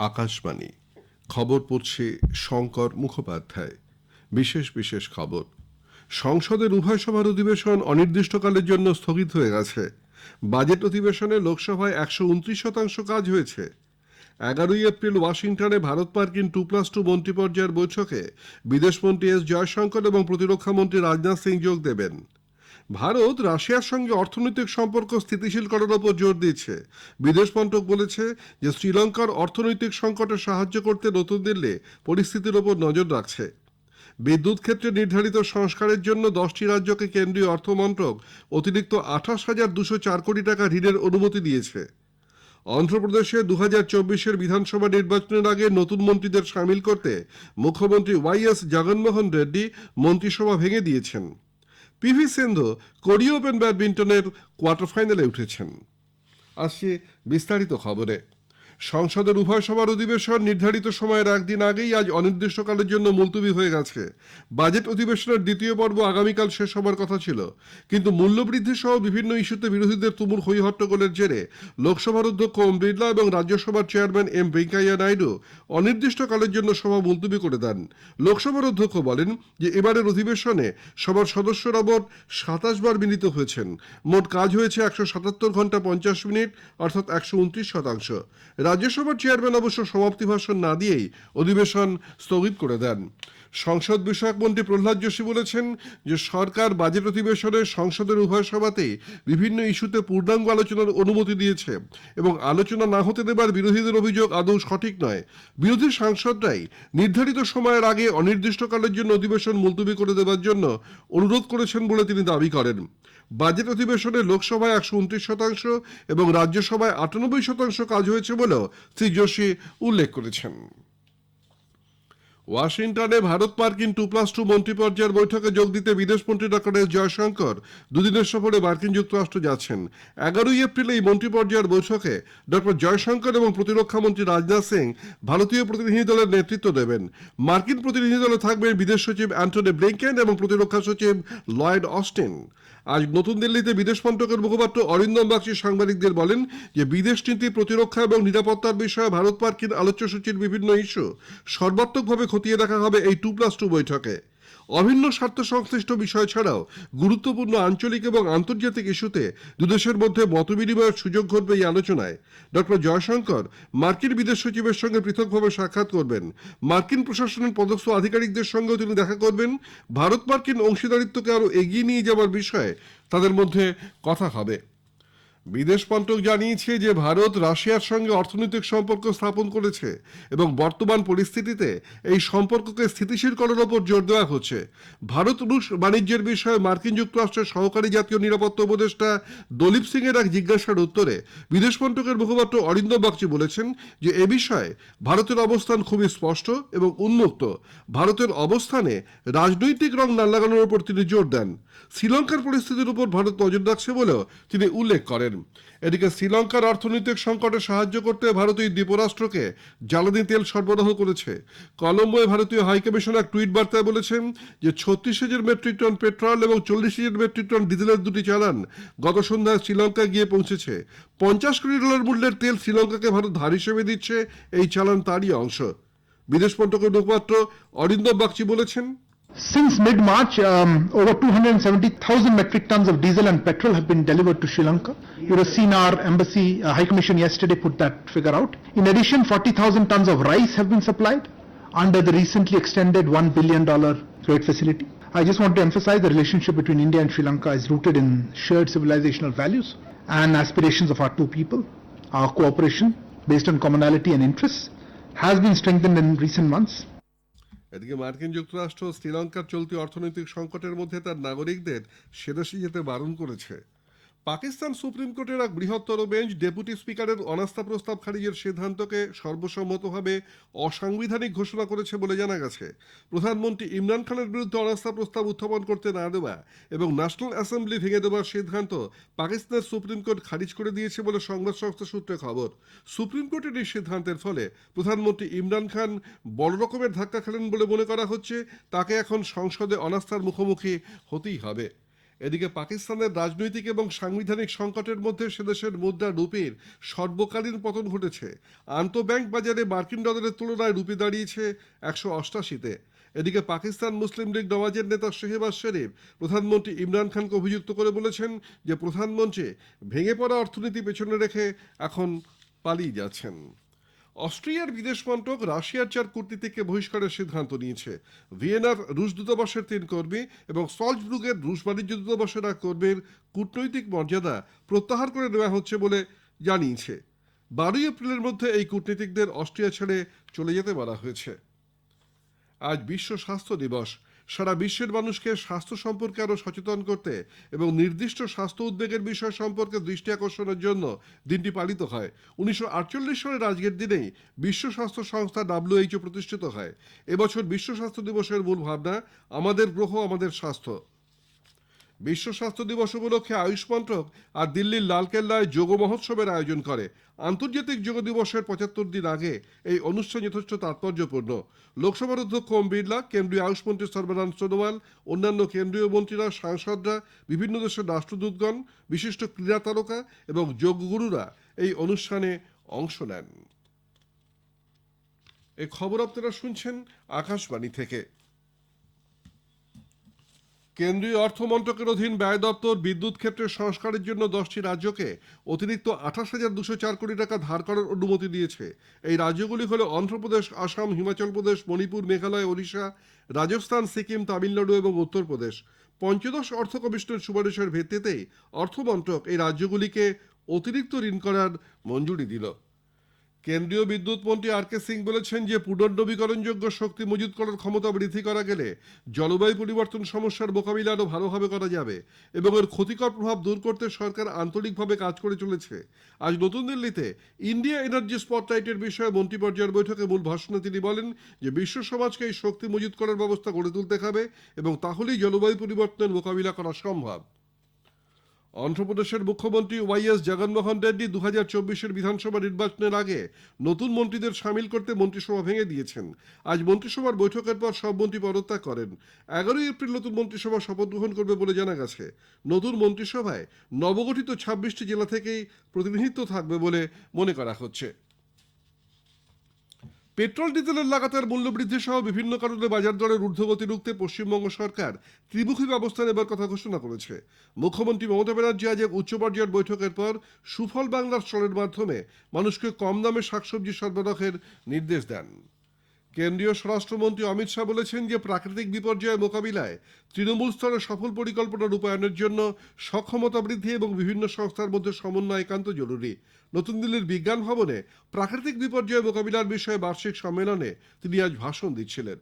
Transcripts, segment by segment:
আকাশবাণী খবর পড়ছে শঙ্কর মুখোপাধ্যায়। বিশেষ খবর, সংসদের উভয় সভার অধিবেশন অনির্দিষ্টকালের জন্য স্থগিত হয়ে গেছে। বাজেট অধিবেশনে লোকসভায় 129% কাজ হয়েছে। 11ই এপ্রিল ওয়াশিংটনে ভারত মার্কিন 2+2 মন্ত্রী পর্যায়ের বৈঠকে বিদেশমন্ত্রী এস জয়শঙ্কর এবং প্রতিরক্ষামন্ত্রী রাজনাথ সিং যোগ দেবেন। ভারত রাশিয়ার সঙ্গে অর্থনৈতিক সম্পর্ক স্থিতিশীল করার ওপর জোর দিচ্ছে। বিদেশ মন্ত্রক বলেছে যে শ্রীলঙ্কার অর্থনৈতিক সংকটে সাহায্য করতে নতুন দিল্লি পরিস্থিতির ওপর নজর রাখছে। বিদ্যুৎ ক্ষেত্রে নির্ধারিত সংস্কারের জন্য 10টি রাজ্যকে কেন্দ্রীয় অর্থ মন্ত্রক অতিরিক্ত 28,204 কোটি টাকা ঋণের অনুমতি দিয়েছে। অন্ধ্রপ্রদেশে 2024-এর বিধানসভা নির্বাচনের আগে নতুন মন্ত্রীদের সামিল করতে মুখ্যমন্ত্রী ওয়াইএস জগনমোহন রেড্ডি মন্ত্রিসভা ভেঙে দিয়েছেন। পিভি সিন্ধু কোরিয়া ওপেন ব্যাডমিন্টনের কোয়ার্টার ফাইনালে উঠেছেন। আসছে বিস্তারিত খবরে। সংসদের উভয় সভার অধিবেশন নির্ধারিত সময়ের একদিন আগেই আজ অনির্দিষ্টকালের জন্য মুলতবি হয়ে গেছে। বাজেট অধিবেশনের দ্বিতীয় পর্ব আগামীকাল শেষ হবার কথা ছিল, কিন্তু মূল্যবৃদ্ধি সহ বিভিন্ন ইস্যুতে বিরোধীদের তুমুল হইহট্টগোলের জেরে লোকসভার অধ্যক্ষ ওম বিড়লা এবং রাজ্যসভার চেয়ারম্যান এম ভেঙ্কাইয়া নাইডু অনির্দিষ্টকালের জন্য সভা মুলতবি করে দেন। লোকসভার অধ্যক্ষ বলেন যে এবারের অধিবেশনে সবার সদস্যরা মোট 27 বার মিলিত হয়েছেন। মোট কাজ হয়েছে 177 ঘন্টা 50 মিনিট, অর্থাৎ 129%। রাজ্যসভার চেয়ারম্যান অবশ্য সমাপ্তি ভাষণ না দিয়েই অধিবেশন স্থগিত করে দেন। সংসদ বিষয়ক মন্ত্রী প্রহ্লাদ যোশী বলেছেন যে সরকার বাজেট অধিবেশনে সংসদের উভয় সভাতেই বিভিন্ন ইস্যুতে পূর্ণাঙ্গ আলোচনার অনুমতি দিয়েছে এবং আলোচনা না হতে দেবার বিরোধীদের অভিযোগ আদৌ সঠিক নয়। বিরোধী সাংসদরাই নির্ধারিত সময়ের আগে অনির্দিষ্টকালের জন্য অধিবেশন মুলতবি করে দেওয়ার জন্য অনুরোধ করেছেন বলে তিনি দাবি করেন। বাজেট অধিবেশনে লোকসভায় 129% এবং রাজ্যসভায় 98% কাজ হয়েছে বলেও শ্রী যোশী উল্লেখ করেছেন। ওয়াশিংটনে ভারত মার্কিন 2+2 মন্ত্রী পর্যায়ের বৈঠকে যোগ দিতে বিদেশমন্ত্রী ডক্টর এস জয়শঙ্কর দুদিনের সফরে মার্কিন যুক্তরাষ্ট্র যাচ্ছেন। 11ই এপ্রিল এই মন্ত্রী পর্যায়ের বৈঠকে ডক্টর জয়শঙ্কর এবং প্রতিরক্ষামন্ত্রী রাজনাথ সিং ভারতীয় প্রতিনিধি দলের নেতৃত্ব দেবেন। মার্কিন প্রতিনিধি দলে থাকবেন বিদেশ সচিব অ্যান্টনি ব্লিংকেন এবং প্রতিরক্ষা সচিব লয়েড অস্টিন। আজ নতুন দিল্লিতে বিদেশ মন্ত্রকের মুখপাত্র অরিন্দম বাগচি সাংবাদিকদের বলেন যে বিদেশ নীতি, প্রতিরক্ষা এবং নিরাপত্তার বিষয়ে ভারত মার্কিন আলোচ্যসূচির বিভিন্ন ইস্যু সর্বাত্মকভাবে খতিয়ে দেখা হবে এই 2+2 বৈঠকে। অভিন্ন স্বার্থ সংশ্লিষ্ট বিষয় ছাড়াও গুরুত্বপূর্ণ আঞ্চলিক এবং আন্তর্জাতিক ইস্যুতে দুদেশের মধ্যে মতবিনিময়ের সুযোগ ঘটবে এই আলোচনায়। ডক্টর জয়শঙ্কর মার্কিন বিদেশ সচিবের সঙ্গে পৃথকভাবে সাক্ষাৎ করবেন। মার্কিন প্রশাসনের পদস্থ আধিকারিকদের সঙ্গেও তিনি দেখা করবেন। ভারত মার্কিন অংশীদারিত্বকে আরও এগিয়ে নিয়ে যাওয়ার বিষয়ে তাদের মধ্যে কথা হবে। বিদেশ মন্ত্রক জানিয়েছে যে ভারত রাশিয়ার সঙ্গে অর্থনৈতিক সম্পর্ক স্থাপন করেছে এবং বর্তমান পরিস্থিতিতে এই সম্পর্ককে স্থিতিশীল করার ওপর জোর দেওয়া হচ্ছে। ভারত রুশ বাণিজ্যের বিষয়ে মার্কিন যুক্তরাষ্ট্রের সহকারী জাতীয় নিরাপত্তা উপদেষ্টা দলীপ সিং এর এক জিজ্ঞাসার উত্তরে বিদেশ মন্ত্রকের মুখপাত্র অরিন্দম বাগচি বলেছেন যে এ বিষয়ে ভারতের অবস্থান খুবই স্পষ্ট এবং উন্মুক্ত। ভারতের অবস্থানে রাজনৈতিক রং না লাগানোর উপর তিনি জোর দেন। শ্রীলঙ্কার পরিস্থিতির উপর ভারত নজর রাখছে বলেও তিনি উল্লেখ করেন। এদিকে শ্রীলঙ্কার অর্থনৈতিক সংকটে সাহায্য করতে ভারত এই দ্বীপরাষ্ট্রকে জ্বালানি তেল সরবরাহ করেছে। কলম্বোয় ভারতীয় হাইকমিশন এক টুইট বার্তায় বলেছেন যে 36,000 মেট্রিক টন পেট্রোল এবং 40,000 মেট্রিক টন ডিজেলের দুটি চালান গত সন্ধ্যায় শ্রীলঙ্কায় গিয়ে পৌঁছেছে। $50 কোটি মূল্যের তেল শ্রীলঙ্কাকে ভারত ধার হিসেবে দিচ্ছে। এই চালান তারই অংশ। বিদেশ মন্ত্রকের মুখপাত্র অরিন্দম বাগচি বলেছেন, Since mid-March, over 270,000 metric tons of diesel and petrol have been delivered to Sri Lanka. You have seen our embassy High Commission yesterday put that figure out. In addition, 40,000 tons of rice have been supplied under the recently extended $1 billion trade facility. I just want to emphasize the relationship between India and Sri Lanka is rooted in shared civilizational values and aspirations of our two people. Our cooperation, based on commonality and interests, has been strengthened in recent months. এদিকে মার্কিন যুক্তরাষ্ট্র শ্রীলঙ্কার চলতি অর্থনৈতিক সংকটের মধ্যে তার নাগরিকদের সেদেশে যেতে বারণ করেছে। পাকিস্তান সুপ্রিম কোর্টের এক বৃহত্তর বেঞ্চ ডেপুটি স্পিকারের অনাস্থা প্রস্তাব খারিজের সিদ্ধান্তকে সর্বসম্মতভাবে অসাংবিধানিক ঘোষণা করেছে বলে জানা গেছে। প্রধানমন্ত্রী ইমরান খানের বিরুদ্ধে অনাস্থা প্রস্তাব উত্থাপন করতে না দেওয়া এবং ন্যাশনাল অ্যাসেম্বলি ভেঙে দেওয়ার সিদ্ধান্ত পাকিস্তানের সুপ্রিম কোর্ট খারিজ করে দিয়েছে বলে সংবাদ সংস্থা সূত্রে খবর। সুপ্রিম কোর্টের এই সিদ্ধান্তের ফলে প্রধানমন্ত্রী ইমরান খান বড় রকমের ধাক্কা খেলেন বলে মনে করা হচ্ছে। তাকে এখন সংসদে অনাস্থার মুখোমুখি হতেই হবে। এদিকে পাকিস্তানের রাজনৈতিক এবং সাংবিধানিক সংকটের মধ্যে সে দেশের মুদ্রা রুপির সর্বকালীন পতন ঘটেছে। আন্তঃব্যাংক বাজারে মার্কিন ডলারের তুলনায় রুপি দাঁড়িয়েছে 188-তে। এদিকে পাকিস্তান মুসলিম লীগ নওয়াজের নেতা শেহবাজ শরীফ প্রধানমন্ত্রী ইমরান খানকে অভিযুক্ত করে বলেছেন যে প্রধানমন্ত্রী ভেঙে পড়া অর্থনীতি পেছনে রেখে এখন পালিয়ে যাচ্ছেন। অস্ট্রিয়ার বিদেশ মন্ত্রক রাশিয়ার 4 কূটনীতিককে বহিষ্কারের সিদ্ধান্ত নিয়েছে। ভিয়েনার রুশ দূতাবাসের 3 কর্মী এবং সল্জব্রুগের রুশ বাণিজ্য দূতাবাসের 1 কর্মীর কূটনৈতিক মর্যাদা প্রত্যাহার করে নেওয়া হচ্ছে বলে জানিয়েছে। 12 এপ্রিলের মধ্যে এই কূটনীতিকদের অস্ট্রিয়া ছেড়ে চলে যেতে বলা হয়েছে। আজ বিশ্ব স্বাস্থ্য দিবস। সারা বিশ্বের মানুষকে স্বাস্থ্য সম্পর্কে আরও সচেতন করতে এবং নির্দিষ্ট স্বাস্থ্য উদ্বেগের বিষয় সম্পর্কে দৃষ্টি আকর্ষণের জন্য দিনটি পালিত হয়। 1948 সালের আজকের দিনেই বিশ্ব স্বাস্থ্য সংস্থা WHO প্রতিষ্ঠিত হয়। এবছর বিশ্ব স্বাস্থ্য দিবসের মূল ভাবনা আমাদের গ্রহ আমাদের স্বাস্থ্য। বিশ্ব স্বাস্থ্য দিবস উপলক্ষে আয়ুষ মন্ত্রক আর দিল্লির লালকেল্লায় যোগ মহোৎসবের আয়োজন করে। আন্তর্জাতিক যোগ দিবসের 75 দিন আগে এই অনুষ্ঠান যথেষ্ট তাৎপর্যপূর্ণ। লোকসভার অধ্যক্ষ ওম বিড়লা, কেন্দ্রীয় আয়ুষ মন্ত্রী সর্বানন্দ সোনোয়াল, অন্যান্য কেন্দ্রীয় মন্ত্রীরা, সাংসদরা, বিভিন্ন দেশের রাষ্ট্রদূতগণ, বিশিষ্ট ক্রীড়া তারকা এবং যোগগুরুরা এই অনুষ্ঠানে অংশ নেন। এই খবর আপনারা শুনছেন আকাশবাণী থেকে। কেন্দ্রীয় অর্থমন্ত্রকের অধীন ব্যয় দপ্তর বিদ্যুৎ ক্ষেত্রের সংস্কারের জন্য 10টি রাজ্যকে অতিরিক্ত 28,204 কোটি টাকা ধার করার অনুমতি দিয়েছে। এই রাজ্যগুলি হল অন্ধ্রপ্রদেশ, আসাম, হিমাচল প্রদেশ, মণিপুর, মেঘালয়, ওড়িশা, রাজস্থান, সিকিম, তামিলনাড়ু এবং উত্তরপ্রদেশ। পঞ্চদশ অর্থ কমিশনের সুপারিশের ভিত্তিতেই অর্থমন্ত্রক এই রাজ্যগুলিকে অতিরিক্ত ঋণ করার মঞ্জুরি দিল। কেন্দ্রীয় বিদ্যুৎ মন্ত্রী আর কে সিং বলেছেন যে পুনর্নবীকরণযোগ্য শক্তি মজুত করার ক্ষমতা বৃদ্ধি করা গেলে জলবায়ু পরিবর্তন সমস্যার মোকাবিলা আরও ভালোভাবে করা যাবে এবং এর ক্ষতিকর প্রভাব দূর করতে সরকার আন্তরিকভাবে কাজ করে চলেছে। আজ নতুন দিল্লিতে ইন্ডিয়া এনার্জি স্পটলাইটের বিষয়ে মন্ত্রী পর্যায়ের বৈঠকে মূল ভাষণে তিনি বলেন যে বিশ্ব সমাজকে এই শক্তি মজুত করার ব্যবস্থা গড়ে তুলতে হবে এবং তাহলেই জলবায়ু পরিবর্তনের মোকাবিলা করা সম্ভব। অন্ধ্রপ্রদেশের মুখ্যমন্ত্রী ওয়াইএস জগনমোহন রেড্ডি 2024 বিধানসভা নির্বাচনের আগে নতুন মন্ত্রীদের সামিল করতে মন্ত্রিসভা ভেঙে দিয়েছেন। আজ মন্ত্রিসভার বৈঠকের পর সব মন্ত্রী পদত্যাগ করেন। 11 এপ্রিল নতুন মন্ত্রিসভা শপথ গ্রহণ করবে বলে জানা গেছে। নতুন মন্ত্রিসভায় নবগঠিত 26টি জেলা থেকেই প্রতিনিধিত্ব থাকবে বলে মনে করা হচ্ছে। পেট্রোল ডিজেলের লাগাতার মূল্যবৃদ্ধি সহ বিভিন্ন কারণে বাজার দরের ঊর্ধ্বগতি রুখতে পশ্চিমবঙ্গ সরকার ত্রিমুখী ব্যবস্থা নেবার কথা ঘোষণা করেছে। মুখ্যমন্ত্রী মমতা ব্যানার্জি আজ এক উচ্চ পর্যায়ের বৈঠকের পর সুফল বাংলার স্টলের মাধ্যমে মানুষকে কম দামে শাকসবজি সরবরাহের নির্দেশ দেন। কেন্দ্রীয় স্বরাষ্ট্রমন্ত্রী অমিত শাহ বলেছেন যে প্রাকৃতিক বিপর্যয় মোকাবিলায় তৃণমূল স্তরে সফল পরিকল্পনা রূপায়ণের জন্য সক্ষমতা বৃদ্ধি এবং বিভিন্ন সংস্থার মধ্যে সমন্বয় একান্ত জরুরি। নতুন দিল্লির বিজ্ঞান ভবনে প্রাকৃতিক বিপর্যয় মোকাবিলার বিষয়ে বার্ষিক সম্মেলনে তিনি আজ ভাষণ দিচ্ছিলেন।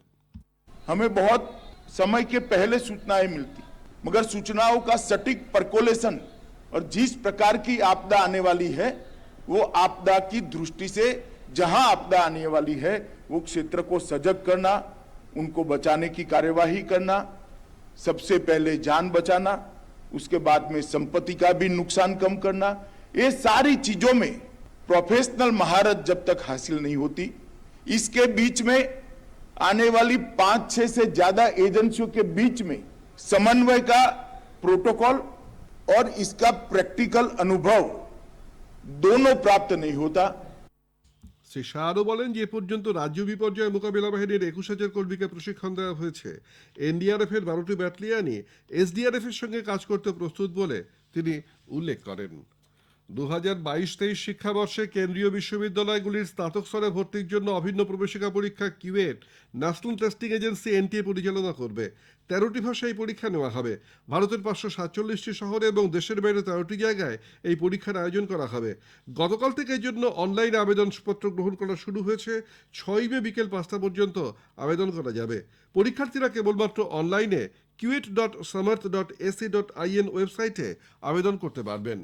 हमें बहुत समय के पहले सूचनाएं मिलती, मगर सूचनाओं का सटीक परकोलेशन और जिस प्रकार की आपदा आने वाली है वो आपदा की दृष्टि से जहां आपदा आने वाली है वो क्षेत्र को सजग करना, उनको बचाने की कार्यवाही करना, सबसे पहले जान बचाना, उसके बाद में संपत्ति का भी नुकसान कम करना, ये सारी चीजों में प्रोफेशनल महारत जब तक हासिल नहीं होती, इसके बीच में आने वाली 5-6 से ज्यादा एजेंसियों के बीच में समन्वय का प्रोटोकॉल और इसका प्रैक्टिकल अनुभव दोनों प्राप्त नहीं होता। শ্রী শাহ আরও বলেন যে এ পর্যন্ত রাজ্য বিপর্যয় মোকাবিলা বাহিনীর 21,000 কর্মীকে প্রশিক্ষণ দেওয়া হয়েছে। এনডিআরএফ এর 12টি ব্যাটালিয়নই এসডিআরএফ এর সঙ্গে কাজ করতে প্রস্তুত বলে তিনি উল্লেখ করেন। 2022-23 শিক্ষাবর্ষে কেন্দ্রীয় বিশ্ববিদ্যালয়গুলির স্নাতক স্তরে ভর্তির জন্য অভিন্ন প্রবেশিকা পরীক্ষা কিউএট ন্যাশনাল টেস্টিং এজেন্সি এনটিএ পরিচালনা করবে। 13টি ভাষায় এই পরীক্ষা নেওয়া হবে। ভারতের 547টি শহরে এবং দেশের বাইরে 13টি জায়গায় এই পরীক্ষার আয়োজন করা হবে। গতকাল থেকে এর জন্য অনলাইনে আবেদনপত্র গ্রহণ করা শুরু হয়েছে। 6 মে বিকেল 5টা পর্যন্ত আবেদন করা যাবে। পরীক্ষার্থীরা কেবলমাত্র অনলাইনে kuwait.samarth.ac.in ওয়েবসাইটে আবেদন করতে পারবেন।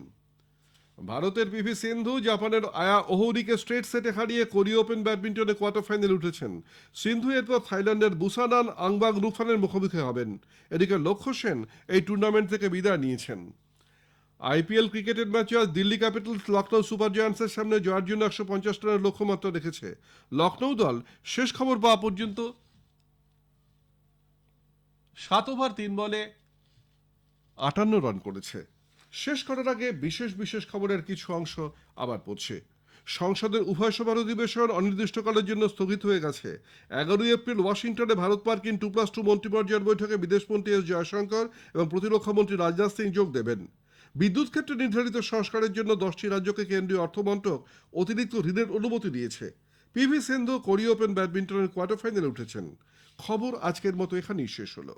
ভারতের পিভি সিন্ধু জাপানের আয়া ওহরিকে স্ট্রেট সেটে হারিয়ে কোরিয়া ওপেন ব্যাডমিন্টনে কোয়ার্টার ফাইনালে উঠেছেন। সিন্ধু এরপর থাইল্যান্ডের বুসানান আংবাং রুফানের মুখোমুখি হবেন। এদিকে লক্ষ্য সেন এই টুর্নামেন্ট থেকে বিদায় নিয়েছেন। আইপিএল ক্রিকেটের ম্যাচে আজ দিল্লি ক্যাপিটালস লখনৌ সুপার জায়ান্টসের সামনে জয়ের জন্য 150 রানের লক্ষ্যমাত্রা রেখেছে। লখনৌ দল শেষ খবর পাওয়া পর্যন্ত 7 ওভার 3 বলে 58 রান করেছে। শেষ করার আগে বিশেষ বিশেষ খবরের কিছু অংশ আবার পড়ছে। সংসদের উভয় সভার অধিবেশন অনির্দিষ্টকালের জন্য স্থগিত হয়ে গেছে। 11 এপ্রিল ওয়াশিংটনে ভারত মার্কিন 2+2 মন্ত্রীপর্যায়ের বৈঠকে বিদেশমন্ত্রী এস জয়শঙ্কর এবং প্রতিরক্ষামন্ত্রী রাজনাথ সিং যোগ দেবেন। বিদ্যুৎ ক্ষেত্রে নির্ধারিত সংস্কারের জন্য 10টি রাজ্যকে কেন্দ্রীয় অর্থমন্ত্রক অতিরিক্ত ঋণের অনুমতি দিয়েছে। পিভি সিন্ধু কোরিয়া ওপেন ব্যাডমিন্টনের কোয়ার্টার ফাইনালে উঠেছেন। খবর আজকের মতো এখানেই শেষ হলো।